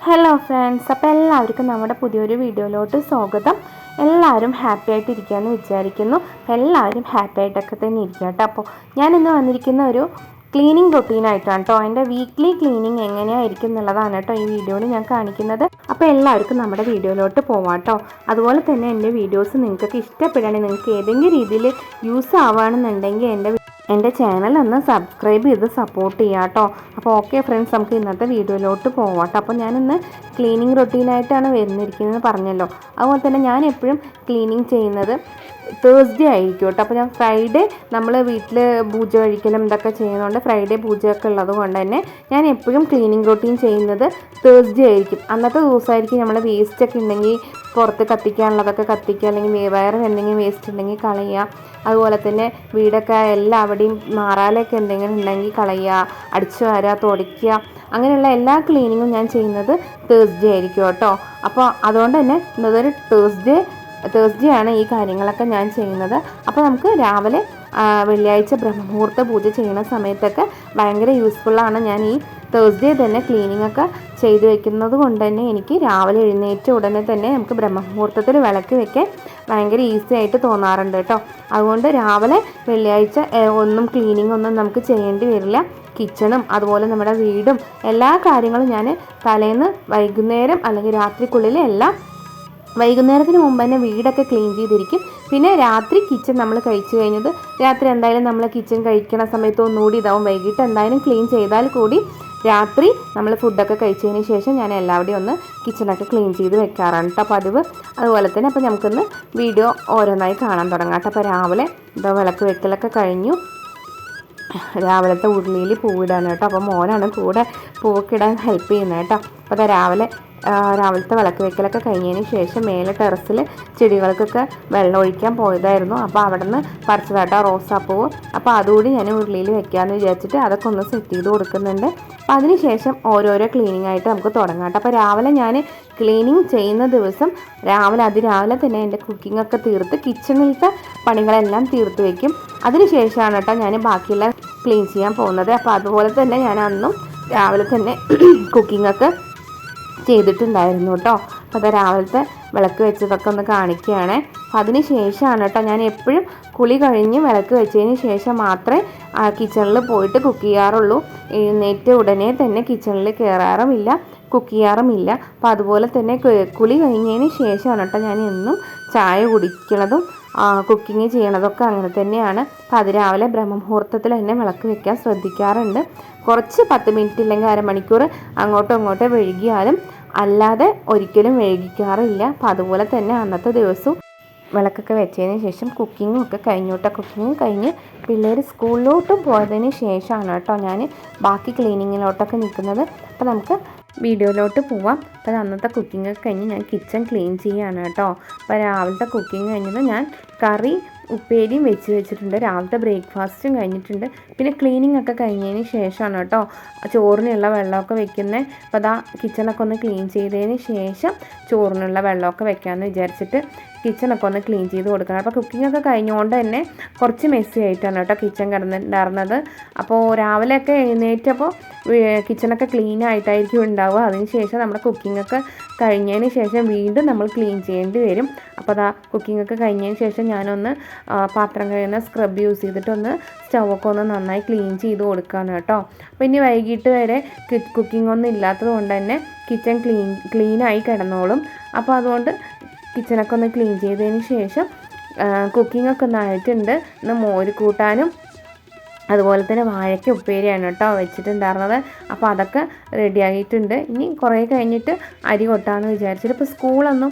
Hello friends, അപ്പോൾ എല്ലാവർക്കും നമ്മുടെ പുതിയൊരു വീഡിയോയിലോട്ട് സ്വാഗതം. എല്ലാവരും ഹാപ്പി ആയിട്ടിരിക്കുകയെന്ന് വിചാരിക്കുന്നു. എല്ലാവരും ഹാപ്പി ആയിട്ടൊക്കെ തന്നെ ഇരിക്കുക കേട്ടോ. അപ്പോൾ ഞാനിന്ന് വന്നിരിക്കുന്ന ഒരു ക്ലീനിങ് റൊട്ടീനായിട്ടാണ് കേട്ടോ. എൻ്റെ വീക്ക്ലി ക്ലീനിങ് എങ്ങനെയായിരിക്കും എന്നുള്ളതാണ് കേട്ടോ ഈ വീഡിയോയിൽ ഞാൻ കാണിക്കുന്നത്. അപ്പോൾ എല്ലാവർക്കും നമ്മുടെ വീഡിയോയിലോട്ട് പോവാം കേട്ടോ. അതുപോലെ തന്നെ എൻ്റെ വീഡിയോസ് നിങ്ങൾക്ക് ഇഷ്ടപ്പെടുകയാണെങ്കിൽ, നിങ്ങൾക്ക് ഏതെങ്കിലും രീതിയിൽ യൂസ് ആവുകയാണെന്നുണ്ടെങ്കിൽ എൻ്റെ ചാനൽ ഒന്ന് സബ്സ്ക്രൈബ് ചെയ്ത് സപ്പോർട്ട് ചെയ്യാം കേട്ടോ. അപ്പോൾ ഓക്കെ ഫ്രണ്ട്സ്, നമുക്ക് ഇന്നത്തെ വീഡിയോയിലോട്ട് പോവാം കേട്ടോ. അപ്പോൾ ഞാനിന്ന് ക്ലീനിങ് റൊട്ടീനായിട്ടാണ് വരുന്നിരിക്കുന്നത് പറഞ്ഞല്ലോ. അതുപോലെ തന്നെ ഞാൻ എപ്പോഴും ക്ലീനിങ് ചെയ്യുന്നത് തേഴ്സ്ഡേ ആയിരിക്കും കേട്ടോ. അപ്പോൾ ഞാൻ ഫ്രൈഡേ നമ്മൾ വീട്ടിൽ പൂജ കഴിക്കലും ഇതൊക്കെ ചെയ്യുന്നതുകൊണ്ട്, ഫ്രൈഡേ പൂജയൊക്കെ ഉള്ളത് കൊണ്ട് തന്നെ ഞാൻ എപ്പോഴും ക്ലീനിങ് റൊട്ടീൻ ചെയ്യുന്നത് തേഴ്സ്ഡേ ആയിരിക്കും. അന്നത്തെ ദിവസമായിരിക്കും നമ്മൾ വേസ്റ്റൊക്കെ ഉണ്ടെങ്കിൽ പുറത്ത് കത്തിക്കാനുള്ളതൊക്കെ കത്തിക്കുക, അല്ലെങ്കിൽ വേറെ എന്തെങ്കിലും വേസ്റ്റ് ഉണ്ടെങ്കിൽ കളയുക. അതുപോലെ തന്നെ വീടൊക്കെ എല്ലാവിടെയും മാറാലൊക്കെ എന്തെങ്കിലും ഉണ്ടെങ്കിൽ കളയുക, അടിച്ചു വാരുക, തുടയ്ക്കുക, അങ്ങനെയുള്ള എല്ലാ ക്ലീനിങ്ങും ഞാൻ ചെയ്യുന്നത് തേഴ്സ്ഡേ ആയിരിക്കും കേട്ടോ. അപ്പോൾ അതുകൊണ്ട് തന്നെ ഇന്നതൊരു തേഴ്സ്ഡേ ആണ് ഈ കാര്യങ്ങളൊക്കെ ഞാൻ ചെയ്യുന്നത്. അപ്പോൾ നമുക്ക് രാവിലെ വെള്ളിയാഴ്ച ബ്രഹ്മമുഹൂർത്ത പൂജ ചെയ്യുന്ന സമയത്തൊക്കെ ഭയങ്കര യൂസ്ഫുള്ളാണ്. ഞാൻ ഈ തേഴ്സ്ഡേ തന്നെ ക്ലീനിങ്ങൊക്കെ ചെയ്ത് വെക്കുന്നത് കൊണ്ട് തന്നെ എനിക്ക് രാവിലെ എഴുന്നേറ്റ ഉടനെ തന്നെ നമുക്ക് ബ്രഹ്മമുഹൂർത്തത്തിൽ വിളക്ക് വെക്കാൻ ഭയങ്കര ഈസി ആയിട്ട് തോന്നാറുണ്ട് കേട്ടോ. അതുകൊണ്ട് രാവിലെ വെള്ളിയാഴ്ച ക്ലീനിങ് ഒന്നും നമുക്ക് ചെയ്യേണ്ടി വരില്ല. കിച്ചണും അതുപോലെ നമ്മുടെ വീടും എല്ലാ കാര്യങ്ങളും ഞാൻ തലേന്ന് വൈകുന്നേരം അല്ലെങ്കിൽ രാത്രിക്കുള്ളിൽ എല്ലാം വൈകുന്നേരത്തിന് മുമ്പ് തന്നെ വീടൊക്കെ ക്ലീൻ ചെയ്തിരിക്കും. പിന്നെ രാത്രി കിച്ചൺ നമ്മൾ കഴിച്ചു കഴിഞ്ഞത് രാത്രി എന്തായാലും നമ്മൾ കിച്ചൺ കഴിക്കണ സമയത്ത് ഒന്നുകൂടി ഇതാവും. വൈകിട്ട് എന്തായാലും ക്ലീൻ ചെയ്താൽ കൂടി രാത്രി നമ്മൾ ഫുഡൊക്കെ കഴിച്ചതിന് ശേഷം ഞാൻ എല്ലാവരുടെയും ഒന്ന് കിച്ചണൊക്കെ ക്ലീൻ ചെയ്ത് വെക്കാറാണ് കേട്ടോ പതിവ്. അതുപോലെ തന്നെ അപ്പോൾ നമുക്കൊന്ന് വീഡിയോ ഓരോന്നായി കാണാൻ തുടങ്ങാം കേട്ടോ. അപ്പോൾ രാവിലെ ഇതാ വിളക്ക് വെക്കലൊക്കെ കഴിഞ്ഞു. രാവിലത്തെ ഉരുളിയിൽ പൂവിടാൻ കേട്ടോ. അപ്പോൾ മോനാണ് കൂടെ പൂവൊക്കെ ഇടാൻ ഹെൽപ്പ് ചെയ്യുന്നത് കേട്ടോ. അപ്പോൾ രാവിലത്തെ വിളക്ക് വെക്കലൊക്കെ കഴിഞ്ഞതിന് ശേഷം മേലെ ടെറസിൽ ചെടികൾക്കൊക്കെ വെള്ളം ഒഴിക്കാൻ പോയതായിരുന്നു. അപ്പോൾ അവിടെ നിന്ന് പറിച്ചതാട്ടോ റോസാപ്പൂവ്. അപ്പോൾ അതുകൂടി ഞാൻ ഉരുളിയിൽ വെക്കാമെന്ന് വിചാരിച്ചിട്ട് അതൊക്കെ ഒന്ന് സെറ്റ് ചെയ്ത് കൊടുക്കുന്നുണ്ട്. അപ്പോൾ അതിന് ശേഷം ഓരോരോ ക്ലീനിങ് ആയിട്ട് നമുക്ക് തുടങ്ങാം കേട്ടോ. അപ്പോൾ രാവിലെ ഞാൻ ക്ലീനിങ് ചെയ്യുന്ന ദിവസം അതിരാവിലെ തന്നെ എൻ്റെ കുക്കിങ്ങൊക്കെ തീർത്ത് കിച്ചണിലത്തെ പണികളെല്ലാം തീർത്ത് വയ്ക്കും. അതിന് ശേഷമാണ് കേട്ടോ ഞാൻ ബാക്കിയുള്ള ക്ലീൻ ചെയ്യാൻ പോകുന്നത്. അപ്പോൾ അതുപോലെ തന്നെ ഞാൻ അന്നും രാവിലെ തന്നെ കുക്കിങ്ങൊക്കെ ചെയ്തിട്ടുണ്ടായിരുന്നു കേട്ടോ. അപ്പോൾ അത് രാവിലത്തെ വിളക്ക് വെച്ചതൊക്കെ ഒന്ന് കാണിക്കുകയാണ്. അപ്പോൾ അതിന് ശേഷമാണ് കേട്ടോ ഞാൻ എപ്പോഴും കുളി കഴിഞ്ഞ് വിളക്ക് വെച്ചതിന് ശേഷം മാത്രമേ കിച്ചണിൽ പോയിട്ട് കുക്ക് ചെയ്യാറുള്ളൂ. എഴുന്നേറ്റ് ഉടനെ തന്നെ കിച്ചണിൽ കയറാറുമില്ല, കുക്ക് ചെയ്യാറുമില്ല. അപ്പോൾ അതുപോലെ തന്നെ കുളി കഴിഞ്ഞതിന് ശേഷമാണ് കേട്ടോ ഞാൻ എന്നും ചായ കുടിക്കുന്നതും കുക്കിങ് ചെയ്യണതൊക്കെ അങ്ങനെ തന്നെയാണ്. അപ്പോൾ അതിരാവിലെ ബ്രഹ്മമുഹൂർത്തത്തിൽ തന്നെ വിളക്ക് വെക്കാൻ ശ്രദ്ധിക്കാറുണ്ട്. കുറച്ച് 10 മിനിറ്റ് ഇല്ലെങ്കിൽ അരമണിക്കൂർ അങ്ങോട്ടും ഇങ്ങോട്ടും വൈകിയാലും അല്ലാതെ ഒരിക്കലും വൈകിക്കാറില്ല. അപ്പോൾ അതുപോലെ തന്നെ അന്നത്തെ ദിവസവും വിളക്കൊക്കെ വെച്ചതിന് ശേഷം കുക്കിങ്ങും ഒക്കെ കഴിഞ്ഞു കേട്ടോ. കുക്കിങ് കഴിഞ്ഞ് പിള്ളേർ സ്കൂളിലോട്ടും പോയതിന് ശേഷമാണ് കേട്ടോ ഞാൻ ബാക്കി ക്ലീനിങ്ങിലോട്ടൊക്കെ നിൽക്കുന്നത്. അപ്പോൾ നമുക്ക് വീഡിയോയിലോട്ട് പോവാം. അപ്പോൾ അന്നത്തെ കുക്കിംഗ് ഒക്കെ കഴിഞ്ഞ് ഞാൻ കിച്ചൺ ക്ലീൻ ചെയ്യുകയാണ് കേട്ടോ. അപ്പോൾ രാവിലത്തെ കുക്കിംഗ് കഴിഞ്ഞത് ഞാൻ കറി ഉപ്പേരിയും വെച്ചിട്ടുണ്ട്. രാവിലത്തെ ബ്രേക്ക്ഫാസ്റ്റും കഴിഞ്ഞിട്ടുണ്ട്. പിന്നെ ക്ലീനിങ് ഒക്കെ കഴിഞ്ഞതിന് ശേഷമാണ് കേട്ടോ ചോറിനുള്ള വെള്ളമൊക്കെ വെക്കുന്നത്. അപ്പോൾ അതാ കിച്ചണൊക്കെ ഒന്ന് ക്ലീൻ ചെയ്തതിന് ശേഷം ചോറിനുള്ള വെള്ളമൊക്കെ വെക്കാമെന്ന് വിചാരിച്ചിട്ട് കിച്ചണൊക്കെ ഒന്ന് ക്ലീൻ ചെയ്ത് കൊടുക്കണം. അപ്പോൾ കുക്കിങ്ങൊക്കെ കഴിഞ്ഞുകൊണ്ട് തന്നെ കുറച്ച് മെസ്സി ആയിട്ടാണ് കേട്ടോ കിച്ചൺ കിടന്നിട്ടുണ്ടായിരുന്നത്. അപ്പോൾ രാവിലെയൊക്കെ എഴുന്നേറ്റപ്പോൾ കിച്ചണൊക്കെ ക്ലീൻ ആയിട്ടായിരിക്കും ഉണ്ടാവുക. അതിന് ശേഷം നമ്മുടെ കുക്കിങ്ങൊക്കെ കഴിഞ്ഞതിന് ശേഷം വീണ്ടും നമ്മൾ ക്ലീൻ ചെയ്യേണ്ടി വരും. അപ്പോൾ അതാ കുക്കിങ്ങൊക്കെ കഴിഞ്ഞതിന് ശേഷം ഞാനൊന്ന് പാത്രം കഴുകുന്ന സ്ക്രബ് യൂസ് ചെയ്തിട്ടൊന്ന് സ്റ്റൗവൊക്കെ ഒന്ന് നന്നായി ക്ലീൻ ചെയ്ത് കൊടുക്കുകയാണ് കേട്ടോ. അപ്പോൾ ഇനി വൈകിട്ട് വരെ കുക്കിംഗ് ഒന്നും ഇല്ലാത്തത് കൊണ്ട് തന്നെ കിച്ചൺ ക്ലീനായി കിടന്നോളും. അപ്പോൾ അതുകൊണ്ട് കിച്ചണൊക്കെ ഒന്ന് ക്ലീൻ ചെയ്തതിന് ശേഷം കുക്കിങ്ങൊക്കെ ഒന്ന് ആയിട്ടുണ്ട്. ഇന്ന് മോര് കൂട്ടാനും അതുപോലെ തന്നെ വാഴയ്ക്ക ഉപ്പേരിയാണ് കേട്ടോ വെച്ചിട്ടുണ്ടായിരുന്നത്. അപ്പോൾ അതൊക്കെ റെഡി ആയിട്ടുണ്ട്. ഇനി കുറേ കഴിഞ്ഞിട്ട് അരി കൊട്ടാമെന്ന് വിചാരിച്ചിട്ട്, ഇപ്പോൾ സ്കൂളൊന്നും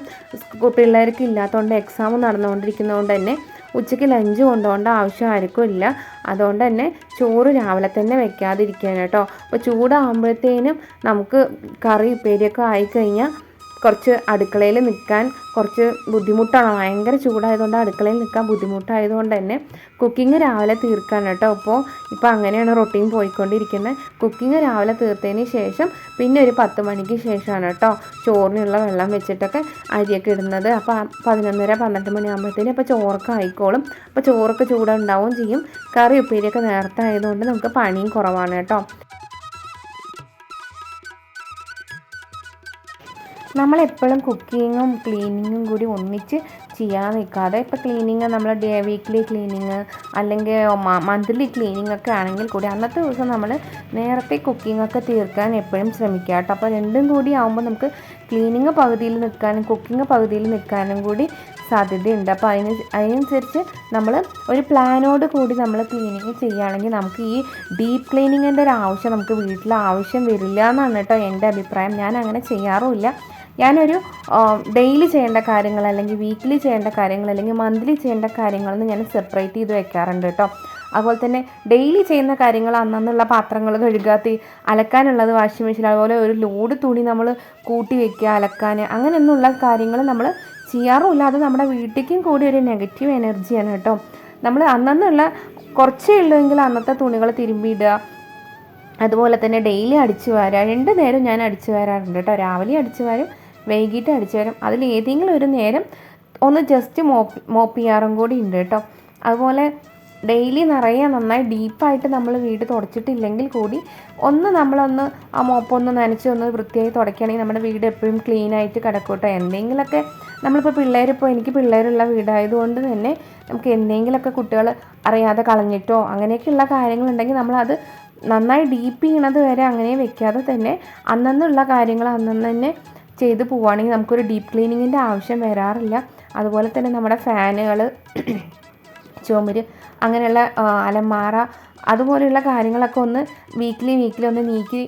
പിള്ളേർക്ക് ഇല്ലാത്തതുകൊണ്ട് എക്സാം നടന്നുകൊണ്ടിരിക്കുന്നതുകൊണ്ട് തന്നെ ഉച്ചയ്ക്ക് ലഞ്ച് കൊണ്ടുപോകേണ്ട ആവശ്യം ആർക്കും ഇല്ല. അതുകൊണ്ട് തന്നെ ചോറ് രാവിലെ തന്നെ വെക്കാതിരിക്കുകയാണ് കേട്ടോ. അപ്പോൾ ചൂടാകുമ്പോഴത്തേനും നമുക്ക് കറി ഉപ്പേരിയൊക്കെ ആയിക്കഴിഞ്ഞാൽ കുറച്ച് അടുക്കളയിൽ നിൽക്കാൻ കുറച്ച് ബുദ്ധിമുട്ടാണ്. ഭയങ്കര ചൂടായതുകൊണ്ട് അടുക്കളയിൽ നിൽക്കാൻ ബുദ്ധിമുട്ടായതുകൊണ്ട് തന്നെ കുക്കിംഗ് രാവിലെ തീർക്കാൻ കേട്ടോ. ഇപ്പോൾ അങ്ങനെയാണ് റൊട്ടീൻ പോയിക്കൊണ്ടിരിക്കുന്നത്. കുക്കിംഗ് രാവിലെ തീർത്തതിന് ശേഷം പിന്നെ ഒരു 10 മണിക്ക് ശേഷമാണ് കേട്ടോ ചോറിനുള്ള വെള്ളം വെച്ചിട്ടൊക്കെ അരിയൊക്കെ ഇടുന്നത്. അപ്പോൾ 11:30-12 മണിയാകുമ്പോഴത്തേനും അപ്പോൾ ചോറൊക്കെ ആയിക്കോളും. അപ്പോൾ ചോറൊക്കെ ചൂടുണ്ടാവുകയും ചെയ്യും. കറി ഉപ്പേരിയൊക്കെ നേരത്തെ ആയതുകൊണ്ട് നമുക്ക് പണിയും കുറവാണ് കേട്ടോ. നമ്മളെപ്പോഴും കുക്കിങ്ങും ക്ലീനിങ്ങും കൂടി ഒന്നിച്ച് ചെയ്യാൻ നിൽക്കാതെ, ഇപ്പോൾ ക്ലീനിങ് നമ്മൾ വീക്ക്ലി ക്ലീനിങ് അല്ലെങ്കിൽ മന്ത്ലി ക്ലീനിങ് ഒക്കെ ആണെങ്കിൽ കൂടി അന്നത്തെ ദിവസം നമ്മൾ നേരത്തെ കുക്കിങ്ങൊക്കെ തീർക്കാൻ എപ്പോഴും ശ്രമിക്കുക കേട്ടോ. അപ്പോൾ രണ്ടും കൂടി ആകുമ്പോൾ നമുക്ക് ക്ലീനിങ് പകുതിയിൽ നിൽക്കാനും കുക്കിങ് പകുതിയിൽ നിൽക്കാനും കൂടി സാധ്യതയുണ്ട്. അപ്പോൾ അതിനനുസരിച്ച് നമ്മൾ ഒരു പ്ലാനോട് കൂടി നമ്മൾ ക്ലീനിങ് ചെയ്യുകയാണെങ്കിൽ നമുക്ക് ഈ ഡീപ്പ് ക്ലീനിങ്ങിൻ്റെ ഒരു ആവശ്യം നമുക്ക് വീട്ടിൽ ആവശ്യം വരില്ല എന്നാണ് കേട്ടോ എൻ്റെ അഭിപ്രായം. ഞാൻ അങ്ങനെ ചെയ്യാറുമില്ല. ഞാനൊരു ഡെയിലി ചെയ്യേണ്ട കാര്യങ്ങൾ അല്ലെങ്കിൽ വീക്ക്ലി ചെയ്യേണ്ട കാര്യങ്ങൾ അല്ലെങ്കിൽ മന്ത്ലി ചെയ്യേണ്ട കാര്യങ്ങളെന്ന് ഞാൻ സെപ്പറേറ്റ് ചെയ്ത് വെക്കാറുണ്ട് കേട്ടോ. അതുപോലെ തന്നെ ഡെയിലി ചെയ്യുന്ന കാര്യങ്ങൾ അന്നുള്ള പാത്രങ്ങൾ കഴുകാത്തി, അലക്കാനുള്ളത് വാഷിംഗ് മെഷീൻ, അതുപോലെ ഒരു ലോഡ് തുണി നമ്മൾ കൂട്ടി വയ്ക്കുക അലക്കാൻ, അങ്ങനെയൊന്നുള്ള കാര്യങ്ങൾ നമ്മൾ ചെയ്യാറുമില്ല. അത് നമ്മുടെ വീട്ടിലേക്കും കൂടി ഒരു നെഗറ്റീവ് എനർജിയാണ് കേട്ടോ. നമ്മൾ അന്നുള്ള കുറച്ചേ ഉള്ളൂവെങ്കിൽ അന്നത്തെ തുണികൾ തിരുമ്പിയിടുക, അതുപോലെ തന്നെ ഡെയിലി അടിച്ചു വാരുക. 2 നേരം ഞാൻ അടിച്ചു വാരാറുണ്ട് കേട്ടോ. രാവിലെ അടിച്ചു വാരും, വൈകിട്ട് അടിച്ചു വാരും. അതിൽ ഏതെങ്കിലും ഒരു നേരം ഒന്ന് ജസ്റ്റ് മോപ്പ് ചെയ്യാറും കൂടി ഉണ്ട് കേട്ടോ. അതുപോലെ ഡെയിലി നിറയെ നന്നായി ഡീപ്പായിട്ട് നമ്മൾ വീട് തുടച്ചിട്ടില്ലെങ്കിൽ കൂടി നമ്മളൊന്ന് ആ മോപ്പൊന്ന് നനച്ച് ഒന്ന് വൃത്തിയായി തുടയ്ക്കുകയാണെങ്കിൽ നമ്മുടെ വീട് എപ്പോഴും ക്ലീനായിട്ട് കിടക്കും കേട്ടോ. എന്തെങ്കിലുമൊക്കെ നമ്മളിപ്പോൾ എനിക്ക് പിള്ളേരുള്ള വീടായതുകൊണ്ട് തന്നെ നമുക്ക് എന്തെങ്കിലുമൊക്കെ കുട്ടികൾ അറിയാതെ കളഞ്ഞിട്ടോ അങ്ങനെയൊക്കെയുള്ള കാര്യങ്ങളുണ്ടെങ്കിൽ നമ്മളത് നന്നായി ഡീപ്പ് ചെയ്യണത് വരെ അങ്ങനെ വെക്കാതെ തന്നെ അന്നുള്ള കാര്യങ്ങൾ അന്നു തന്നെ ചെയ്ത് പോവുകയാണെങ്കിൽ നമുക്കൊരു ഡീപ്പ് ക്ലീനിങ്ങിൻ്റെ ആവശ്യം വരാറില്ല. അതുപോലെ തന്നെ നമ്മുടെ ഫാനുകൾ, ചുമര്, അങ്ങനെയുള്ള അലമാര, അതുപോലെയുള്ള കാര്യങ്ങളൊക്കെ ഒന്ന് വീക്ക്ലി ഒന്ന് നീക്കി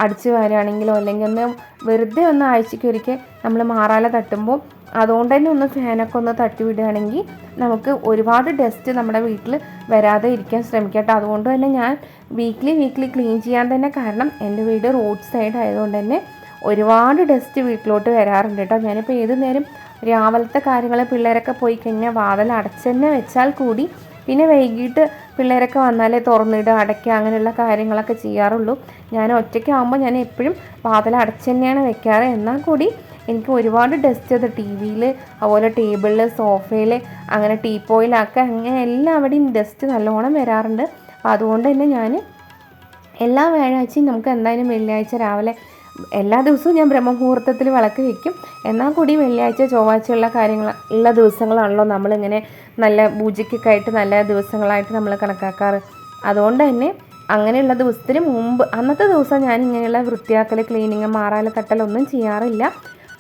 അടിച്ചു വരികയാണെങ്കിലോ അല്ലെങ്കിൽ ഒന്ന് വെറുതെ ഒന്ന് ആഴ്ചയ്ക്ക് ഒരിക്കൽ നമ്മൾ മാറാല തട്ടുമ്പോൾ അതുകൊണ്ട് തന്നെ ഒന്ന് ഫാനൊക്കെ ഒന്ന് തട്ടി വിടുകയാണെങ്കിൽ നമുക്ക് ഒരുപാട് ഡസ്റ്റ് നമ്മുടെ വീട്ടിൽ വരാതെ ഇരിക്കാൻ ശ്രമിക്കട്ടെ. അതുകൊണ്ട് തന്നെ ഞാൻ വീക്ക്ലി ക്ലീൻ ചെയ്യാൻ തന്നെ കാരണം എൻ്റെ വീട് റോഡ് സൈഡ് ആയതുകൊണ്ട് തന്നെ ഒരുപാട് ഡസ്റ്റ് വീട്ടിലോട്ട് വരാറുണ്ട് കേട്ടോ. ഞാനിപ്പോൾ ഏത് നേരം രാവിലത്തെ കാര്യങ്ങൾ പിള്ളേരൊക്കെ പോയി കഴിഞ്ഞാൽ വാതിൽ അടച്ചു തന്നെ വെച്ചാൽ കൂടി പിന്നെ വൈകിട്ട് പിള്ളേരൊക്കെ വന്നാലേ തുറന്നിടുക, അടയ്ക്കുക, അങ്ങനെയുള്ള കാര്യങ്ങളൊക്കെ ചെയ്യാറുള്ളൂ. ഞാൻ ഒറ്റയ്ക്കാകുമ്പോൾ ഞാൻ എപ്പോഴും വാതിൽ അടച്ചു തന്നെയാണ് വെക്കാറ്. എന്നാൽ കൂടി എനിക്ക് ഒരുപാട് ഡസ്റ്റ് അത് ടി വിയിൽ, അതുപോലെ ടേബിളിൽ, സോഫയിൽ, അങ്ങനെ ടീപ്പോയിലൊക്കെ അങ്ങനെ എല്ലാവിടെയും ഡസ്റ്റ് നല്ലോണം വരാറുണ്ട്. അപ്പോൾ അതുകൊണ്ട് തന്നെ ഞാൻ എല്ലാ വ്യാഴാഴ്ചയും നമുക്ക് എന്തായാലും വെള്ളിയാഴ്ച രാവിലെ എല്ലാ ദിവസവും ഞാൻ ബ്രഹ്മമുഹൂർത്തത്തിൽ വിളക്ക് വയ്ക്കും. എന്നാൽ കൂടി വെള്ളിയാഴ്ച ചൊവ്വാഴ്ചയുള്ള ഉള്ള ദിവസങ്ങളാണല്ലോ നമ്മളിങ്ങനെ നല്ല പൂജയ്ക്കൊക്കെ ആയിട്ട് നല്ല ദിവസങ്ങളായിട്ട് നമ്മൾ കണക്കാക്കാറ്. അതുകൊണ്ട് തന്നെ അങ്ങനെയുള്ള ദിവസത്തിന് മുമ്പ് അന്നത്തെ ദിവസം ഞാൻ ഇങ്ങനെയുള്ള വൃത്തിയാക്കൽ, ക്ലീനിങ്, മാറാല തട്ടലൊന്നും ചെയ്യാറില്ല.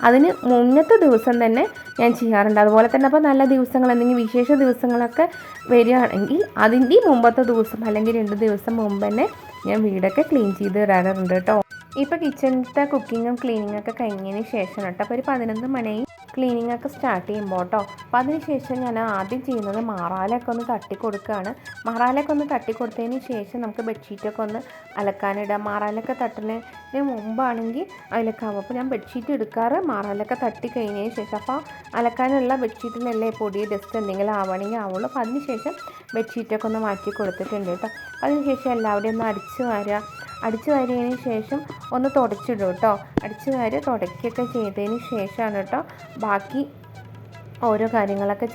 അതിന് മുന്നത്തെ ദിവസം തന്നെ ഞാൻ ചെയ്യാറുണ്ട്. അതുപോലെ തന്നെ അപ്പോൾ നല്ല ദിവസങ്ങൾ എന്തെങ്കിലും വിശേഷ ദിവസങ്ങളൊക്കെ വരികയാണെങ്കിൽ അതിൻ്റെ മുമ്പത്തെ ദിവസം അല്ലെങ്കിൽ 2 ദിവസം മുമ്പ് തന്നെ ഞാൻ വീടൊക്കെ ക്ലീൻ ചെയ്ത് ഇടാറുണ്ട് കേട്ടോ. ഇപ്പോൾ കിച്ചണിലത്തെ കുക്കിങ്ങും ക്ലീനിങ്ങൊക്കെ കഴിഞ്ഞതിന് ശേഷം കേട്ടോ, അപ്പോൾ ഒരു 11 മണി ക്ലീനിങ്ങൊക്കെ സ്റ്റാർട്ട് ചെയ്യുമ്പോൾ കേട്ടോ. അപ്പോൾ അതിനുശേഷം ഞാൻ ആദ്യം ചെയ്യുന്നത് മാറാലൊക്കെ ഒന്ന് തട്ടി കൊടുക്കുകയാണ്. മാറാലൊക്കെ ഒന്ന് തട്ടി കൊടുത്തതിന് ശേഷം നമുക്ക് ബെഡ്ഷീറ്റൊക്കെ ഒന്ന് അലക്കാനിടാം. മാറാലൊക്കെ തട്ടുന്നതിന് മുമ്പാണെങ്കിൽ അതിലൊക്കെ അപ്പോൾ ഞാൻ ബെഡ്ഷീറ്റ് എടുക്കാറ് മാറാലൊക്കെ തട്ടി കഴിഞ്ഞതിന് ശേഷം. അപ്പോൾ അലക്കാനുള്ള ബെഡ്ഷീറ്റിലല്ലേ പൊടി ഡസ്റ്റ് എന്തെങ്കിലും ആവണമെങ്കിൽ ആവുള്ളൂ. അപ്പോൾ അതിനുശേഷം ബെഡ്ഷീറ്റൊക്കെ ഒന്ന് മാറ്റി കൊടുത്തിട്ടുണ്ട് കേട്ടോ. അതിനുശേഷം എല്ലാവരുടെയും ഒന്ന് അടിച്ചു വാരിയതിന് ശേഷം ഒന്ന് തുടച്ചിടും കേട്ടോ. അടിച്ചു വാരി തുടയ്ക്കുകയൊക്കെ ചെയ്തതിന് ശേഷമാണ് കേട്ടോ ബാക്കി ഓരോ കാര്യങ്ങളൊക്കെ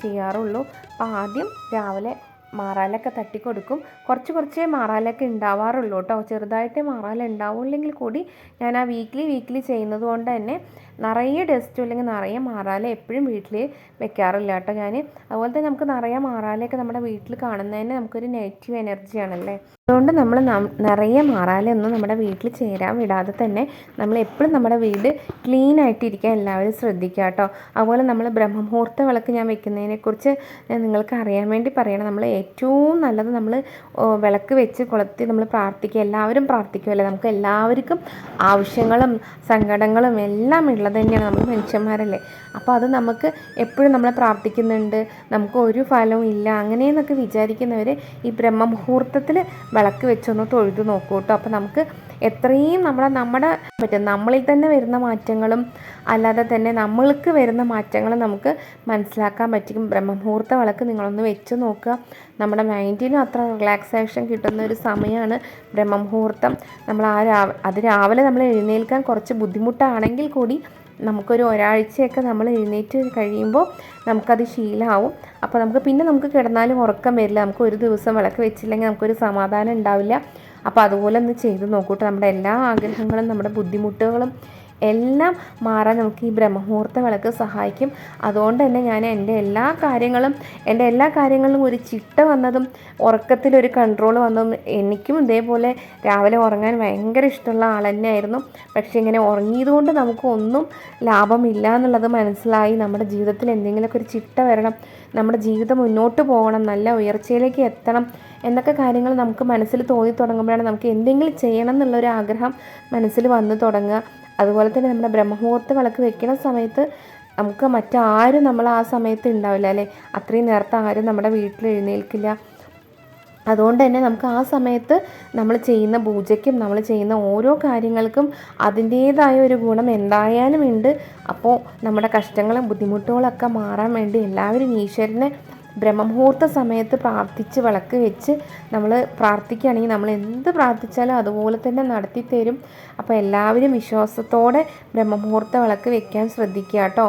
ചെയ്യാറുള്ളൂ. അപ്പോൾ ആദ്യം രാവിലെ മാറാലൊക്കെ തട്ടി കൊടുക്കും. കുറച്ചേ മാറാലൊക്കെ ഉണ്ടാവാറുള്ളൂ കേട്ടോ. ചെറുതായിട്ടേ മാറാല ഉണ്ടാവുള്ളെങ്കിൽ കൂടി ഞാൻ ആ വീക്ക്ലി ചെയ്യുന്നത് കൊണ്ട് തന്നെ നിറയെ ഡസ്റ്റോ അല്ലെങ്കിൽ നിറയെ മാറാല എപ്പോഴും വീട്ടിൽ വെക്കാറില്ല കേട്ടോ ഞാൻ. അതുപോലെ തന്നെ നമുക്ക് നിറയെ മാറാലയൊക്കെ നമ്മുടെ വീട്ടിൽ കാണുന്നതിന് നമുക്കൊരു നെഗറ്റീവ് എനർജിയാണല്ലേ. അതുകൊണ്ട് നമ്മൾ നിറയെ മാറാലൊന്നും നമ്മുടെ വീട്ടിൽ ചേരാൻ വിടാതെ തന്നെ നമ്മൾ എപ്പോഴും നമ്മുടെ വീട് ക്ലീൻ ആയിട്ടിരിക്കാൻ എല്ലാവരും ശ്രദ്ധിക്കുക കേട്ടോ. അതുപോലെ നമ്മൾ ബ്രഹ്മമുഹൂർത്ത വിളക്ക് ഞാൻ വെക്കുന്നതിനെക്കുറിച്ച് നിങ്ങൾക്ക് അറിയാൻ വേണ്ടി പറയണം. നമ്മൾ ഏറ്റവും നല്ലത് നമ്മൾ വിളക്ക് വെച്ച് കൊളുത്തി നമ്മൾ പ്രാർത്ഥിക്കുക. എല്ലാവരും പ്രാർത്ഥിക്കുമല്ലേ. നമുക്ക് എല്ലാവർക്കും ആവശ്യങ്ങളും സങ്കടങ്ങളും എല്ലാം ഉള്ളത് തന്നെയാണ്. നമ്മൾ മനുഷ്യന്മാരല്ലേ. അപ്പോൾ അത് നമുക്ക് എപ്പോഴും നമ്മൾ പ്രാർത്ഥിക്കുന്നുണ്ട്, നമുക്ക് ഒരു ഫലവും ഇല്ല അങ്ങനെയെന്നൊക്കെ വിചാരിക്കുന്നവർ ഈ ബ്രഹ്മമുഹൂർത്തത്തിൽ വിളക്ക് വെച്ചൊന്ന് തൊഴുതു നോക്കൂ കേട്ടോ. അപ്പോൾ നമുക്ക് എത്രയും നമ്മളിൽ തന്നെ വരുന്ന മാറ്റങ്ങളും അല്ലാതെ തന്നെ നമ്മൾക്ക് വരുന്ന മാറ്റങ്ങളും നമുക്ക് മനസ്സിലാക്കാൻ പറ്റും. ബ്രഹ്മമുഹൂർത്ത വിളക്ക് നിങ്ങളൊന്ന് വെച്ച് നോക്കുക. നമ്മുടെ മൈൻഡിനും അത്ര റിലാക്സേഷൻ കിട്ടുന്ന ഒരു സമയമാണ് ബ്രഹ്മമുഹൂർത്തം. നമ്മൾ അത് രാവിലെ നമ്മൾ എഴുന്നേൽക്കാൻ കുറച്ച് ബുദ്ധിമുട്ടാണെങ്കിൽ കൂടി നമുക്കൊരു ഒരാഴ്ചയൊക്കെ നമ്മൾ എഴുന്നേറ്റ് കഴിയുമ്പോൾ നമുക്കത് ശീലമാവും. അപ്പോൾ നമുക്ക് കിടന്നാലും ഉറക്കം വരില്ല. നമുക്ക് ഒരു ദിവസം വിളക്ക് വെച്ചില്ലെങ്കിൽ നമുക്കൊരു സമാധാനം ഉണ്ടാവില്ല. അപ്പോൾ അതുപോലെ ഒന്ന് ചെയ്ത് നോക്കൂട്ടോ. നമ്മുടെ എല്ലാ ആഗ്രഹങ്ങളും നമ്മുടെ ബുദ്ധിമുട്ടുകളും എല്ലാം മാറാൻ നമുക്ക് ഈ ബ്രഹ്മമുഹൂർത്ത വിളക്ക് സഹായിക്കും. അതുകൊണ്ട് തന്നെ ഞാൻ എൻ്റെ എല്ലാ കാര്യങ്ങളിലും ഒരു ചിട്ട വന്നതും ഉറക്കത്തിലൊരു കൺട്രോൾ വന്നതും എനിക്കും ഇതേപോലെ രാവിലെ ഉറങ്ങാൻ ഭയങ്കര ഇഷ്ടമുള്ള ആൾ തന്നെയായിരുന്നു. പക്ഷേ ഇങ്ങനെ ഉറങ്ങിയതുകൊണ്ട് നമുക്കൊന്നും ലാഭമില്ല എന്നുള്ളത് മനസ്സിലായി. നമ്മുടെ ജീവിതത്തിൽ എന്തെങ്കിലുമൊക്കെ ഒരു ചിട്ട വരണം, നമ്മുടെ ജീവിതം മുന്നോട്ട് പോകണം, നല്ല ഉയർച്ചയിലേക്ക് എത്തണം എന്നൊക്കെ കാര്യങ്ങൾ നമുക്ക് മനസ്സിൽ തോന്നി തുടങ്ങുമ്പോഴാണ് നമുക്ക് എന്തെങ്കിലും ചെയ്യണം എന്നുള്ളൊരു ആഗ്രഹം മനസ്സിൽ വന്നു തുടങ്ങുക. അതുപോലെ തന്നെ നമ്മുടെ ബ്രഹ്മമുഹൂർത്ത വിളക്ക് വെക്കുന്ന സമയത്ത് നമുക്ക് മറ്റാരും നമ്മൾ ആ സമയത്ത് ഉണ്ടാവില്ല അല്ലേ, അത്രയും നേരത്തെ ആരും നമ്മുടെ വീട്ടിൽ എഴുന്നേൽക്കില്ല. അതുകൊണ്ട് തന്നെ നമുക്ക് ആ സമയത്ത് നമ്മൾ ചെയ്യുന്ന പൂജയ്ക്കും നമ്മൾ ചെയ്യുന്ന ഓരോ കാര്യങ്ങൾക്കും അതിൻ്റേതായ ഒരു ഗുണം എന്തായാലും ഉണ്ട്. അപ്പോൾ നമ്മുടെ കഷ്ടങ്ങളും ബുദ്ധിമുട്ടുകളൊക്കെ മാറാൻ വേണ്ടി എല്ലാവരും ഈശ്വരനെ ബ്രഹ്മമുഹൂർത്ത സമയത്ത് പ്രാർത്ഥിച്ച് വിളക്ക് വെച്ച് നമ്മൾ പ്രാർത്ഥിക്കുകയാണെങ്കിൽ നമ്മൾ എന്ത് പ്രാർത്ഥിച്ചാലും അതുപോലെ തന്നെ നടത്തി തരും. അപ്പോൾ എല്ലാവരും വിശ്വാസത്തോടെ ബ്രഹ്മമുഹൂർത്ത വിളക്ക് വെക്കാൻ ശ്രദ്ധിക്കുക കേട്ടോ.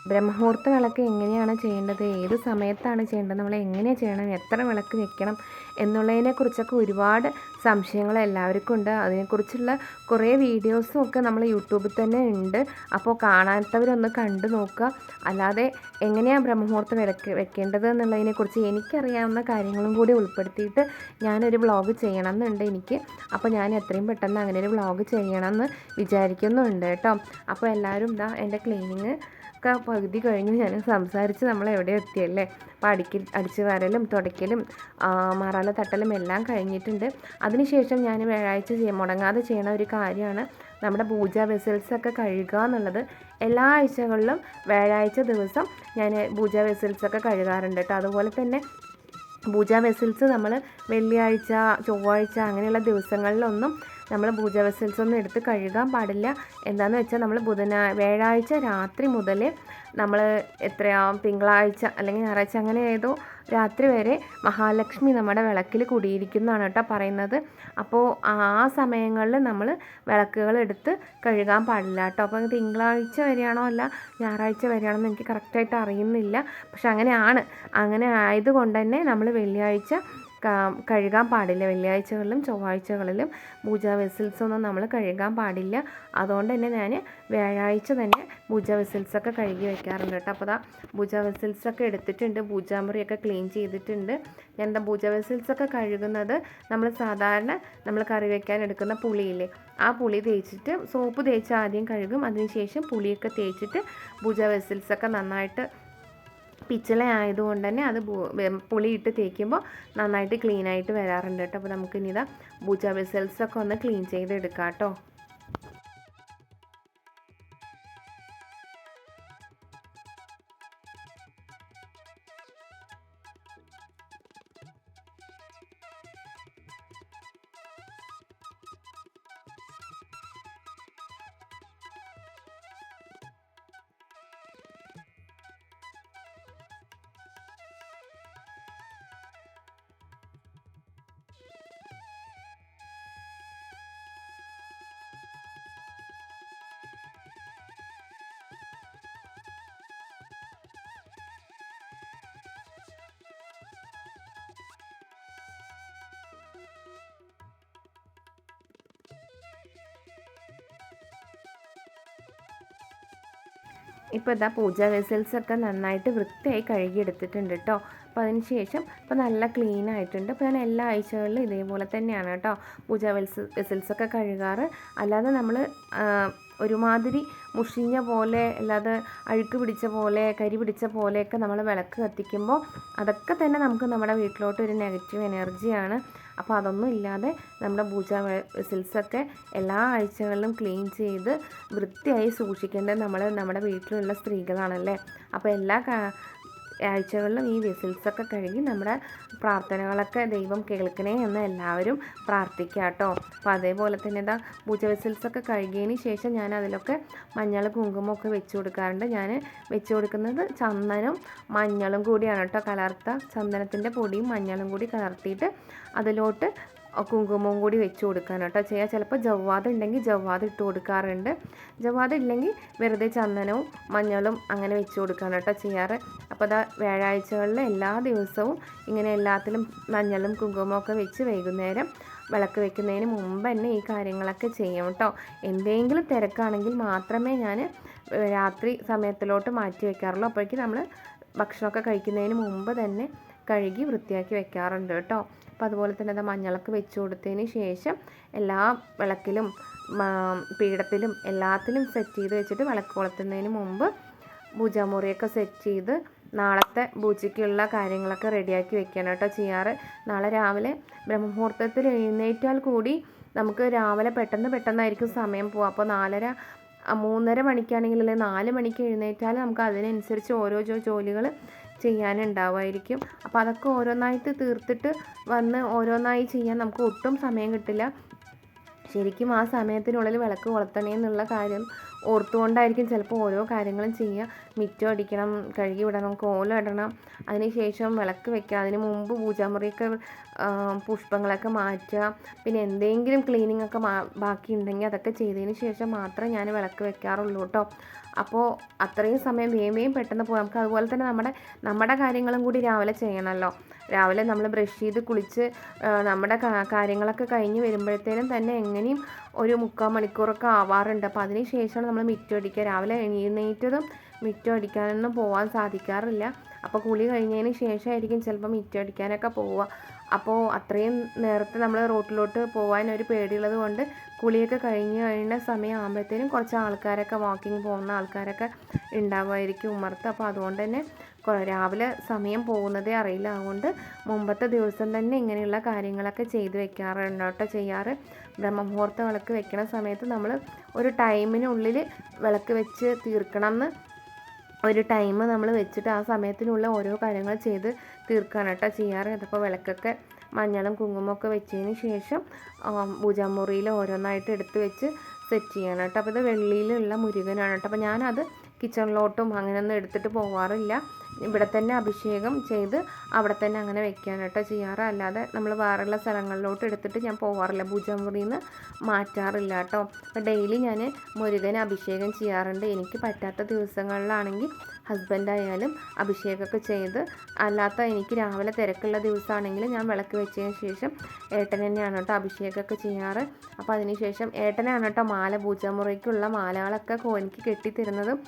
ബ്രഹ്മമുഹൂർത്ത വിളക്ക് എങ്ങനെയാണ് ചെയ്യേണ്ടത്, ഏത് സമയത്താണ് ചെയ്യേണ്ടത്, നമ്മൾ എങ്ങനെയാണ് ചെയ്യണം, എത്ര വിളക്ക് വെക്കണം എന്നുള്ളതിനെക്കുറിച്ചൊക്കെ ഒരുപാട് സംശയങ്ങൾ എല്ലാവർക്കും ഉണ്ട്. അതിനെക്കുറിച്ചുള്ള കുറേ വീഡിയോസും ഒക്കെ നമ്മൾ യൂട്യൂബിൽ തന്നെ ഉണ്ട്. അപ്പോൾ കാണാത്തവരൊന്ന് കണ്ടു നോക്കുക. അല്ലാതെ എങ്ങനെയാണ് ബ്രഹ്മമുഹൂർത്ത വിളക്ക് വെക്കേണ്ടത് എന്നുള്ളതിനെക്കുറിച്ച് എനിക്കറിയാവുന്ന കാര്യങ്ങളും കൂടി ഉൾപ്പെടുത്തിയിട്ട് ഞാനൊരു വ്ളോഗ് ചെയ്യണമെന്നുണ്ട് എനിക്ക്. അപ്പോൾ ഞാൻ എത്രയും പെട്ടെന്ന് അങ്ങനെ ഒരു വ്ളോഗ് ചെയ്യണമെന്ന് വിചാരിക്കുന്നുണ്ട് കേട്ടോ. അപ്പോൾ എല്ലാവരും എൻ്റെ ക്ലീനിങ് ഒക്കെ പകുതി കഴിഞ്ഞ് ഞാൻ സംസാരിച്ച് നമ്മൾ എവിടെ എത്തിയല്ലേ. അപ്പോൾ അടിച്ച് വാരലും തുടയ്ക്കലും മറാല തട്ടലും എല്ലാം കഴിഞ്ഞിട്ടുണ്ട്. അതിനുശേഷം ഞാൻ വ്യാഴാഴ്ച മുടങ്ങാതെ ചെയ്യണ ഒരു കാര്യമാണ് നമ്മുടെ പൂജാ വെസൽസൊക്കെ കഴുകുക എന്നുള്ളത്. എല്ലാ ആഴ്ചകളിലും വ്യാഴാഴ്ച ദിവസം ഞാൻ പൂജാ വെസൽസൊക്കെ കഴുകാറുണ്ട് കേട്ടോ. അതുപോലെ തന്നെ പൂജാ വെസൽസ് നമ്മൾ വെള്ളിയാഴ്ച, ചൊവ്വാഴ്ച അങ്ങനെയുള്ള ദിവസങ്ങളിലൊന്നും നമ്മൾ പൂജാ വെസൽസ് ഒന്നും എടുത്ത് കഴുകാൻ പാടില്ല. എന്താണെന്ന് വെച്ചാൽ നമ്മൾ വ്യാഴാഴ്ച രാത്രി മുതൽ നമ്മൾ തിങ്കളാഴ്ച അല്ലെങ്കിൽ ഞായറാഴ്ച അങ്ങനെ ഏതോ രാത്രി വരെ മഹാലക്ഷ്മി നമ്മുടെ വിളക്കിൽ കുടിയിരിക്കുന്നതാണ് കേട്ടോ പറയുന്നത്. അപ്പോൾ ആ സമയങ്ങളിൽ നമ്മൾ വിളക്കുകൾ എടുത്ത് കഴുകാൻ പാടില്ല കേട്ടോ. അപ്പോൾ തിങ്കളാഴ്ച വരെയാണോ അല്ല ഞായറാഴ്ച വരെയാണോ എന്ന് എനിക്ക് കറക്റ്റായിട്ട് അറിയുന്നില്ല. പക്ഷെ അങ്ങനെ ആയതുകൊണ്ട് തന്നെ നമ്മൾ വെള്ളിയാഴ്ച കഴുകാൻ പാടില്ല. വെള്ളിയാഴ്ചകളിലും ചൊവ്വാഴ്ചകളിലും പൂജാ വെസൽസൊന്നും നമ്മൾ കഴുകാൻ പാടില്ല. അതുകൊണ്ട് തന്നെ ഞാൻ വ്യാഴാഴ്ച തന്നെ പൂജാ വെസൽസൊക്കെ കഴുകി വയ്ക്കാറുണ്ട് കേട്ടോ. അപ്പോൾ പൂജാ വെസൽസൊക്കെ എടുത്തിട്ടുണ്ട്, പൂജാമുറിയൊക്കെ ക്ലീൻ ചെയ്തിട്ടുണ്ട്. ഞാൻ പൂജാ വെസൽസൊക്കെ കഴുകുന്നത് നമ്മൾ സാധാരണ നമ്മൾ കറി വയ്ക്കാൻ എടുക്കുന്ന പുളിയില്ലേ, ആ പുളി തേച്ചിട്ട് സോപ്പ് തേച്ച് ആദ്യം കഴുകും. അതിനുശേഷം പുളിയൊക്കെ തേച്ചിട്ട് പൂജാ വെസൽസൊക്കെ നന്നായിട്ട് പിച്ചള ആയതുകൊണ്ട് തന്നെ അത് പുളിയിട്ട് തേക്കുമ്പോൾ നന്നായിട്ട് ക്ലീനായിട്ട് വരാറുണ്ട് കേട്ടോ. അപ്പോൾ നമുക്കിനി പൂജാ വെസൽസൊക്കെ ഒന്ന് ക്ലീൻ ചെയ്തെടുക്കാം കേട്ടോ. ഇപ്പോൾ പൂജാ വെസൽസൊക്കെ നന്നായിട്ട് വൃത്തിയായി കഴുകിയെടുത്തിട്ടുണ്ട് കേട്ടോ. അപ്പോൾ അതിന് ശേഷം ഇപ്പോൾ നല്ല ക്ലീൻ ആയിട്ടുണ്ട്. അപ്പോൾ ഞാൻ എല്ലാ ആഴ്ചകളിലും ഇതേപോലെ തന്നെയാണ് കേട്ടോ പൂജാ വെസൽസൊക്കെ കഴുകാറ്. അല്ലാതെ നമ്മൾ ഒരുമാതിരി മുഷിഞ്ഞ പോലെ, അല്ലാതെ അഴുക്ക് പിടിച്ച പോലെ, കരി പിടിച്ച പോലെയൊക്കെ നമ്മൾ വിളക്ക് കത്തിക്കുമ്പോൾ അതൊക്കെ തന്നെ നമുക്ക് നമ്മുടെ വീട്ടിലോട്ട് ഒരു നെഗറ്റീവ് എനർജിയാണ്. അപ്പോൾ അതൊന്നും ഇല്ലാതെ നമ്മുടെ പൂജാ വെസൽസൊക്കെ എല്ലാ ആഴ്ചകളിലും ക്ലീൻ ചെയ്ത് വൃത്തിയായി സൂക്ഷിക്കേണ്ടത് നമ്മുടെ വീട്ടിലുള്ള സ്ത്രീകളാണല്ലേ. അപ്പോൾ എല്ലാ ആഴ്ചകളിലും ഈ വെസൽസൊക്കെ കഴുകി നമ്മുടെ പ്രാർത്ഥനകളൊക്കെ ദൈവം കേൾക്കണേ എന്ന് എല്ലാവരും പ്രാർത്ഥിക്കുക കേട്ടോ. അപ്പോൾ അതേപോലെ തന്നെ പൂജ വെസൽസൊക്കെ കഴുകിയതിന് ശേഷം ഞാൻ അതിലൊക്കെ മഞ്ഞൾ കുങ്കുമൊക്കെ വെച്ച് കൊടുക്കാറുണ്ട്. ഞാൻ വെച്ച് കൊടുക്കുന്നത് ചന്ദനം മഞ്ഞളും കൂടിയാണ് കേട്ടോ ചന്ദനത്തിൻ്റെ പൊടിയും മഞ്ഞളും കൂടി കലർത്തിയിട്ട് അതിലോട്ട് കുങ്കുമവും കൂടി വെച്ച് കൊടുക്കാൻ കേട്ടോ ചെയ്യുക. ചിലപ്പോൾ ജവ്വാദ് ഉണ്ടെങ്കിൽ ജവ്വാദ് ഇട്ട് കൊടുക്കാറുണ്ട്. ജവ്വാദ് ഇല്ലെങ്കിൽ വെറുതെ ചന്ദനവും മഞ്ഞളും അങ്ങനെ വെച്ച് കൊടുക്കാൻ കേട്ടോ ചെയ്യാറ്. അപ്പോൾ വ്യാഴാഴ്ചകളിൽ എല്ലാ ദിവസവും ഇങ്ങനെ എല്ലാത്തിലും മഞ്ഞളും കുങ്കുമവും ഒക്കെ വെച്ച് വൈകുന്നേരം വിളക്ക് വെക്കുന്നതിന് മുമ്പ് തന്നെ ഈ കാര്യങ്ങളൊക്കെ ചെയ്യും കേട്ടോ. എന്തെങ്കിലും തിരക്കാണെങ്കിൽ മാത്രമേ ഞാൻ രാത്രി സമയത്തിലോട്ട് മാറ്റി വെക്കാറുള്ളൂ. അപ്പോഴേക്കും നമ്മൾ ഭക്ഷണമൊക്കെ കഴിക്കുന്നതിന് മുമ്പ് തന്നെ കഴുകി വൃത്തിയാക്കി വെക്കാറുണ്ട് കേട്ടോ. അപ്പോൾ അതുപോലെ തന്നെ അത് മഞ്ഞളൊക്കെ വെച്ച് കൊടുത്തതിന് ശേഷം എല്ലാ വിളക്കിലും പീഠത്തിലും എല്ലാത്തിലും സെറ്റ് ചെയ്ത് വെച്ചിട്ട് വിളക്ക് കൊളുത്തുന്നതിന് മുമ്പ് പൂജാമുറിയൊക്കെ സെറ്റ് ചെയ്ത് നാളത്തെ പൂജയ്ക്കുള്ള കാര്യങ്ങളൊക്കെ റെഡിയാക്കി വെക്കണം കേട്ടോ ചെയ്യാറ്. നാളെ രാവിലെ ബ്രഹ്മമുഹൂർത്തത്തിൽ എഴുന്നേറ്റാൽ കൂടി നമുക്ക് രാവിലെ പെട്ടെന്നായിരിക്കും സമയം പോവുക. അപ്പോൾ 3:30 മണിക്കാണെങ്കിൽ അല്ലെങ്കിൽ 4 മണിക്ക് എഴുന്നേറ്റാൽ നമുക്ക് അതിനനുസരിച്ച് ഓരോ ജോലികൾ ചെയ്യാനുണ്ടാവുമായിരിക്കും. അപ്പോൾ അതൊക്കെ ഓരോന്നായിട്ട് തീർത്തിട്ട് വന്ന് ഓരോന്നായി ചെയ്യാൻ നമുക്ക് ഒട്ടും സമയം കിട്ടില്ല. ശരിക്കും ആ സമയത്തിനുള്ളിൽ വിളക്ക് കൊളുത്തണേ എന്നുള്ള കാര്യം ഓർത്തുകൊണ്ടായിരിക്കും ചിലപ്പോൾ ഓരോ കാര്യങ്ങളും ചെയ്യുക. മിറ്റം അടിക്കണം, കഴുകി വിടണം, കോലം ഇടണം, അതിനുശേഷം വിളക്ക് വെക്കുക, അതിന് മുമ്പ് പൂജാമുറിയൊക്കെ പുഷ്പങ്ങളൊക്കെ മാറ്റുക, പിന്നെ എന്തെങ്കിലും ക്ലീനിങ് ഒക്കെ ബാക്കി ഉണ്ടെങ്കിൽ അതൊക്കെ ചെയ്തതിന് ശേഷം മാത്രമേ ഞാൻ വിളക്ക് വെക്കാറുള്ളൂ കേട്ടോ. അപ്പോൾ അത്രയും സമയം വേഗം പെട്ടെന്ന് പോകാം. നമുക്ക് അതുപോലെ തന്നെ നമ്മുടെ കാര്യങ്ങളും കൂടി രാവിലെ ചെയ്യണമല്ലോ. രാവിലെ നമ്മൾ ബ്രഷ് ചെയ്ത് കുളിച്ച് നമ്മുടെ കാര്യങ്ങളൊക്കെ കഴിഞ്ഞ് വരുമ്പോഴത്തേനും തന്നെ എങ്ങനെയും ഒരു 3/4 മണിക്കൂറൊക്കെ ആവാറുണ്ട്. അപ്പോൾ അതിന് ശേഷമാണ് നമ്മൾ മിറ്റം അടിക്കുക. രാവിലെ എഴുന്നേറ്റതും മിറ്റം അടിക്കാനൊന്നും പോകാൻ സാധിക്കാറില്ല. അപ്പോൾ കുളി കഴിഞ്ഞതിന് ശേഷമായിരിക്കും ചിലപ്പോൾ മിറ്റം അടിക്കാനൊക്കെ പോവുക. അപ്പോൾ അത്രയും നേരത്തെ നമ്മൾ റോട്ടിലോട്ട് പോകാൻ ഒരു പേടിയുള്ളത് കൊണ്ട് കുളിയൊക്കെ കഴിഞ്ഞ സമയം ആകുമ്പോഴത്തേനും കുറച്ച് ആൾക്കാരൊക്കെ വാക്കിങ് പോകുന്ന ആൾക്കാരൊക്കെ ഉണ്ടാകുമായിരിക്കും ഉമ്മർത്ത്. അപ്പോൾ അതുകൊണ്ട് തന്നെ രാവിലെ സമയം പോകുന്നതേ അറിയില്ല. അതുകൊണ്ട് മുമ്പത്തെ ദിവസം തന്നെ ഇങ്ങനെയുള്ള കാര്യങ്ങളൊക്കെ ചെയ്ത് വെക്കാറുണ്ട് കേട്ടോ ചെയ്യാറ്. ബ്രഹ്മമുഹൂർത്ത വിളക്ക് വെക്കുന്ന സമയത്ത് നമ്മൾ ഒരു ടൈമിനുള്ളിൽ വിളക്ക് വെച്ച് തീർക്കണം എന്ന് ഒരു ടൈം നമ്മൾ വെച്ചിട്ട് ആ സമയത്തിനുള്ള ഓരോ കാര്യങ്ങൾ ചെയ്ത് തീർക്കാൻ കേട്ടോ ചെയ്യാറ്. അതിപ്പോൾ വിളക്കൊക്കെ മഞ്ഞളും കുങ്കുമൊക്കെ വെച്ചതിന് ശേഷം പൂജാമുറിയിൽ ഓരോന്നായിട്ട് എടുത്ത് വെച്ച് സെറ്റ് ചെയ്യണം കേട്ടോ. അപ്പോൾ ഇത് വെള്ളിയിലുള്ള മുരുകനാണ് കേട്ടോ. അപ്പോൾ ഞാനത് കിച്ചണിലോട്ടും അങ്ങനെയൊന്നും എടുത്തിട്ട് പോകാറില്ല. ഇവിടെ തന്നെ അഭിഷേകം ചെയ്ത് അവിടെ തന്നെ അങ്ങനെ വെക്കാൻ കേട്ടോ ചെയ്യാറ്. അല്ലാതെ നമ്മൾ വേറെയുള്ള സ്ഥലങ്ങളിലോട്ട് എടുത്തിട്ട് ഞാൻ പോകാറില്ല, പൂജാമുറിയിൽ നിന്ന് മാറ്റാറില്ല കേട്ടോ. അപ്പോൾ ഡെയിലി ഞാൻ മുരുകന് അഭിഷേകം ചെയ്യാറുണ്ട്. എനിക്ക് പറ്റാത്ത ദിവസങ്ങളിലാണെങ്കിൽ ഹസ്ബൻഡായാലും അഭിഷേകമൊക്കെ ചെയ്ത്, അല്ലാത്ത എനിക്ക് രാവിലെ തിരക്കുള്ള ദിവസമാണെങ്കിൽ ഞാൻ വിളക്ക് വെച്ചതിന് ശേഷം ഏട്ടൻ തന്നെയാണ് കേട്ടോ അഭിഷേകമൊക്കെ ചെയ്യാറ്. അപ്പോൾ അതിന് ശേഷം ഏട്ടനാണ് കേട്ടോ മാല, പൂജാമുറിക്കുള്ള മാലകളൊക്കെ എനിക്ക് കെട്ടിത്തരുന്നതും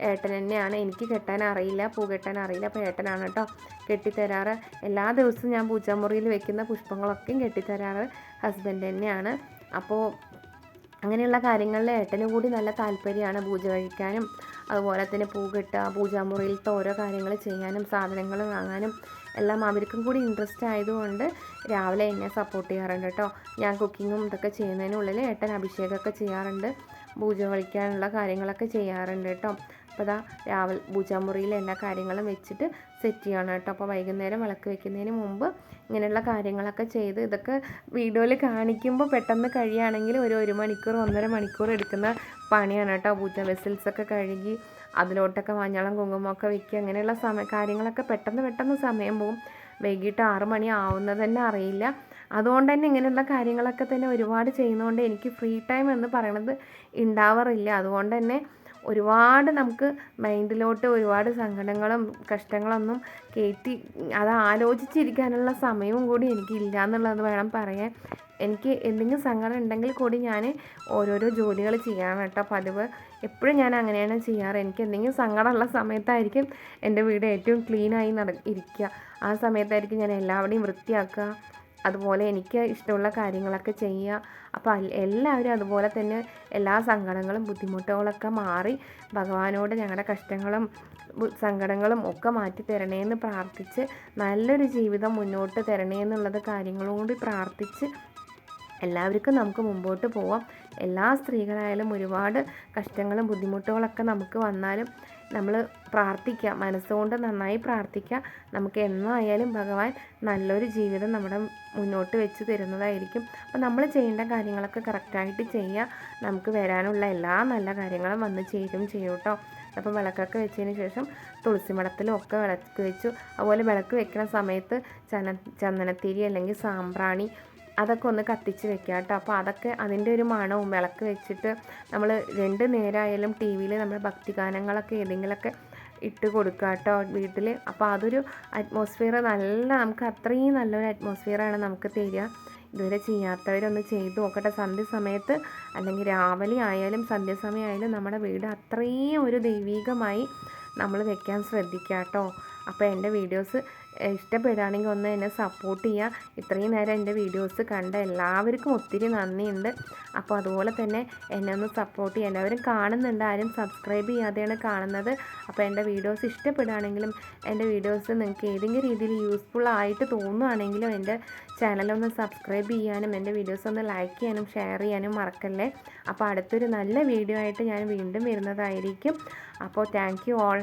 ഏട്ടൻ തന്നെയാണ്. എനിക്ക് കെട്ടാൻ അറിയില്ല, പൂ കെട്ടാൻ അറിയില്ല. അപ്പോൾ ഏട്ടനാണ് കേട്ടോ കെട്ടിത്തരാറ്. എല്ലാ ദിവസവും ഞാൻ പൂജാമുറിയിൽ വെക്കുന്ന പുഷ്പങ്ങളൊക്കെയും കെട്ടിത്തരാറ് ഹസ്ബൻഡ് തന്നെയാണ്. അപ്പോൾ അങ്ങനെയുള്ള കാര്യങ്ങളിൽ ഏട്ടന് കൂടി നല്ല താല്പര്യമാണ് പൂജ കഴിക്കാനും അതുപോലെ തന്നെ പൂ കെട്ടുക, പൂജാമുറിയിലത്തെ ഓരോ കാര്യങ്ങൾ ചെയ്യാനും സാധനങ്ങൾ വാങ്ങാനും എല്ലാം അവർക്കും കൂടി ഇൻട്രസ്റ്റ് ആയതുകൊണ്ട് രാവിലെ എന്നെ സപ്പോർട്ട് ചെയ്യാറുണ്ട് കേട്ടോ. ഞാൻ കുക്കിങ്ങും ഇതൊക്കെ ചെയ്യുന്നതിനുള്ളിൽ ഏട്ടൻ അഭിഷേകമൊക്കെ ചെയ്യാറുണ്ട്, പൂജ കഴിക്കാനുള്ള കാര്യങ്ങളൊക്കെ ചെയ്യാറുണ്ട് കേട്ടോ. അപ്പോൾ അതാ രാവിലെ പൂജാമുറിയിൽ എല്ലാ കാര്യങ്ങളും വെച്ചിട്ട് സെറ്റ് ചെയ്യണം കേട്ടോ. അപ്പോൾ വൈകുന്നേരം വിളക്ക് വെക്കുന്നതിന് മുമ്പ് ഇങ്ങനെയുള്ള കാര്യങ്ങളൊക്കെ ചെയ്ത്, ഇതൊക്കെ വീഡിയോയിൽ കാണിക്കുമ്പോൾ പെട്ടെന്ന് കഴിയുകയാണെങ്കിൽ ഒരു 1 മണിക്കൂർ 1.5 മണിക്കൂർ എടുക്കുന്ന പണിയാണ് കേട്ടോ. പൂജ വെസിൽസൊക്കെ കഴുകി അതിലോട്ടൊക്കെ മഞ്ഞളും കുങ്കുമൊക്കെ വയ്ക്കുക, അങ്ങനെയുള്ള കാര്യങ്ങളൊക്കെ പെട്ടെന്ന് സമയം പോകും. വൈകിട്ട് 6 മണി ആവുന്നത് തന്നെ അറിയില്ല. അതുകൊണ്ട് തന്നെ ഇങ്ങനെയുള്ള കാര്യങ്ങളൊക്കെ തന്നെ ഒരുപാട് ചെയ്യുന്നതുകൊണ്ട് എനിക്ക് ഫ്രീ ടൈം എന്ന് പറയണത് ഉണ്ടാവാറില്ല. അതുകൊണ്ട് തന്നെ ഒരുപാട് നമുക്ക് മൈൻഡിലോട്ട് ഒരുപാട് സങ്കടങ്ങളും കഷ്ടങ്ങളൊന്നും കയറ്റി അത് ആലോചിച്ചിരിക്കാനുള്ള സമയവും കൂടി എനിക്കില്ല എന്നുള്ളത് വേണം പറയാൻ. എനിക്ക് എന്തെങ്കിലും സങ്കടം ഉണ്ടെങ്കിൽ കൂടി ഞാൻ ഓരോരോ ജോലികൾ ചെയ്യാറ് കേട്ടോ പതിവ്. എപ്പോഴും ഞാൻ അങ്ങനെയാണ് ചെയ്യാറ്. എനിക്ക് എന്തെങ്കിലും സങ്കടമുള്ള സമയത്തായിരിക്കും എൻ്റെ വീട് ഏറ്റവും ക്ലീനായി ഇരിക്കുക. ആ സമയത്തായിരിക്കും ഞാൻ എല്ലാവരുടെയും വൃത്തിയാക്കുക, അതുപോലെ എനിക്ക് ഇഷ്ടമുള്ള കാര്യങ്ങളൊക്കെ ചെയ്യുക. അപ്പോൾ എല്ലാവരും അതുപോലെ തന്നെ എല്ലാ സങ്കടങ്ങളും ബുദ്ധിമുട്ടുകളൊക്കെ മാറി ഭഗവാനോട് ഞങ്ങളുടെ കഷ്ടങ്ങളും സങ്കടങ്ങളും ഒക്കെ മാറ്റി തരണേന്ന് പ്രാർത്ഥിച്ച് നല്ലൊരു ജീവിതം മുന്നോട്ട് തരണേ എന്നുള്ളത് കാര്യങ്ങളും കൂടി പ്രാർത്ഥിച്ച് എല്ലാവർക്കും നമുക്ക് മുമ്പോട്ട് പോവാം. എല്ലാ സ്ത്രീകളായാലും ഒരുപാട് കഷ്ടങ്ങളും ബുദ്ധിമുട്ടുകളൊക്കെ നമുക്ക് വന്നാലും നമ്മൾ പ്രാർത്ഥിക്കുക, മനസ്സുകൊണ്ട് നന്നായി പ്രാർത്ഥിക്കുക. നമുക്ക് എന്നായാലും ഭഗവാൻ നല്ലൊരു ജീവിതം നമ്മുടെ മുന്നോട്ട് വെച്ച് തരുന്നതായിരിക്കും. അപ്പോൾ നമ്മൾ ചെയ്യേണ്ട കാര്യങ്ങളൊക്കെ കറക്റ്റായിട്ട് ചെയ്യുക. നമുക്ക് വരാനുള്ള എല്ലാ നല്ല കാര്യങ്ങളും വന്ന് ചെയ്യും കേട്ടോ. അപ്പോൾ വിളക്കൊക്കെ വെച്ചതിന് ശേഷം തുളസി മടത്തിലും ഒക്കെ വിളക്ക് വെച്ചു. അതുപോലെ വിളക്ക് വെക്കുന്ന സമയത്ത് ചന്ദനത്തിരി അല്ലെങ്കിൽ സാമ്പ്രാണി അതൊക്കെ ഒന്ന് കത്തിച്ച് വെക്കുക കേട്ടോ. അപ്പോൾ അതൊക്കെ അതിൻ്റെ ഒരു മണവും വിളക്ക് വെച്ചിട്ട് നമ്മൾ 2 നേരമായാലും ടി വിയിൽ നമ്മൾ ഭക്തിഗാനങ്ങളൊക്കെ ഏതെങ്കിലുമൊക്കെ ഇട്ട് കൊടുക്കുക കേട്ടോ വീട്ടിൽ. അപ്പോൾ അതൊരു അറ്റ്മോസ്ഫിയർ നമുക്ക് അത്രയും നല്ലൊരു അറ്റ്മോസ്ഫിയറാണ് നമുക്ക് തരിക. ഇതുവരെ ചെയ്യാത്തവരൊന്ന് ചെയ്ത് നോക്കട്ടെ. സന്ധ്യസമയത്ത് അല്ലെങ്കിൽ രാവിലെ ആയാലും സന്ധ്യാസമയമായാലും നമ്മുടെ വീട് അത്രയും ഒരു ദൈവീകമായി നമ്മൾ വെക്കാൻ ശ്രദ്ധിക്കുക കേട്ടോ. അപ്പോൾ എൻ്റെ വീഡിയോസ് ഇഷ്ടപ്പെടുകയാണെങ്കിൽ ഒന്ന് എന്നെ സപ്പോർട്ട് ചെയ്യുക. ഇത്രയും നേരം എൻ്റെ വീഡിയോസ് കണ്ട എല്ലാവർക്കും ഒത്തിരി നന്ദിയുണ്ട്. അപ്പോൾ അതുപോലെ തന്നെ എന്നെ ഒന്ന് സപ്പോർട്ട് ചെയ്യുക. എല്ലാവരും കാണുന്നുണ്ട്, ആരും സബ്സ്ക്രൈബ് ചെയ്യാതെയാണ് കാണുന്നത്. അപ്പോൾ എൻ്റെ വീഡിയോസ് ഇഷ്ടപ്പെടുകയാണെങ്കിലും എൻ്റെ വീഡിയോസ് നിങ്ങൾക്ക് ഏതെങ്കിലും രീതിയിൽ യൂസ്ഫുൾ ആയിട്ട് തോന്നുകയാണെങ്കിലും എൻ്റെ ചാനലൊന്ന് സബ്സ്ക്രൈബ് ചെയ്യാനും എൻ്റെ വീഡിയോസ് ഒന്ന് ലൈക്ക് ചെയ്യാനും ഷെയർ ചെയ്യാനും മറക്കല്ലേ. അപ്പോൾ അടുത്തൊരു നല്ല വീഡിയോ ആയിട്ട് ഞാൻ വീണ്ടും വരുന്നതായിരിക്കും. അപ്പോൾ താങ്ക് യു ഓൾ.